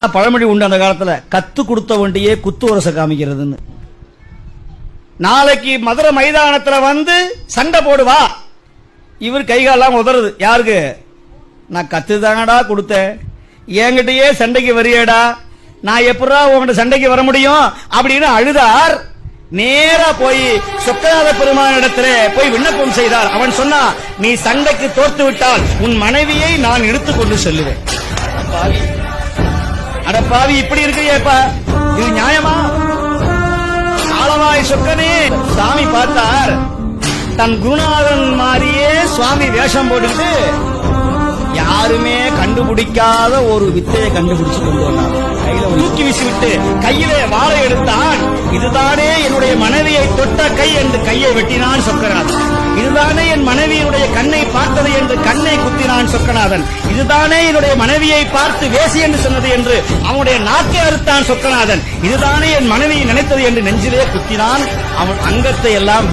பழமொழி உண்டு அந்த காலத்துல, கத்து கொடுத்த வண்டியே குத்து உரச காமிக்கிறதுன்னு. நாளைக்கு மதுரை மைதானத்துல வந்து சண்டை போடுவா, இவர் கைகாலாம் உதறது. யாருக்கு? நான் கத்து தானடா கொடுத்தேன், என்கிட்டயே சண்டைக்கு வரியேடா, நான் எப்படா உங்ககிட்ட சண்டைக்கு வர முடியும் அப்படின்னு அழுதார். நேரா போய் சொக்கநாத பெருமானிடத்துல போய் விண்ணப்பம் செய்தார். அவன் சொன்னா, நீ சண்டைக்கு தோற்று விட்டால் உன் மனைவியை நான் இழுத்துக் கொண்டு செல்லுவேன். அடப்பாவி, இப்படி இருக்கிறியேப்பா, இது நியாயமா? ஆளவாய் சொக்கனே சாமி பார்த்தார், தன் குருநாதன் மாதிரியே சுவாமி வேஷம் போட்டுக்கிட்டு யாருமே கண்டுபிடிக்காத ஒரு வித்தையை கண்டுபிடிச்சு கொண்டு வந்தார். கையில தூக்கி வீசிவிட்டு கையிலே வாழை எடுத்தான். இதுதானே என்னுடைய மனைவியை தொட்ட கை என்று கையை வெட்டினான் சொக்கநாதன். இதுதானே என் மனைவியுடைய கண்ணை பார்த்தது என்று கண்ணை குத்தினான் சொக்கநாதன். இதுதானே என்னுடைய மனைவியை பார்த்து வேசி என்று சொன்னது என்று அவனுடைய நாக்கை அறுத்தான் சொக்கநாதன். இதுதானே என் மனைவியை நினைத்தது என்று நெஞ்சிலே குத்தினான். அவன் அங்கத்தை எல்லாம்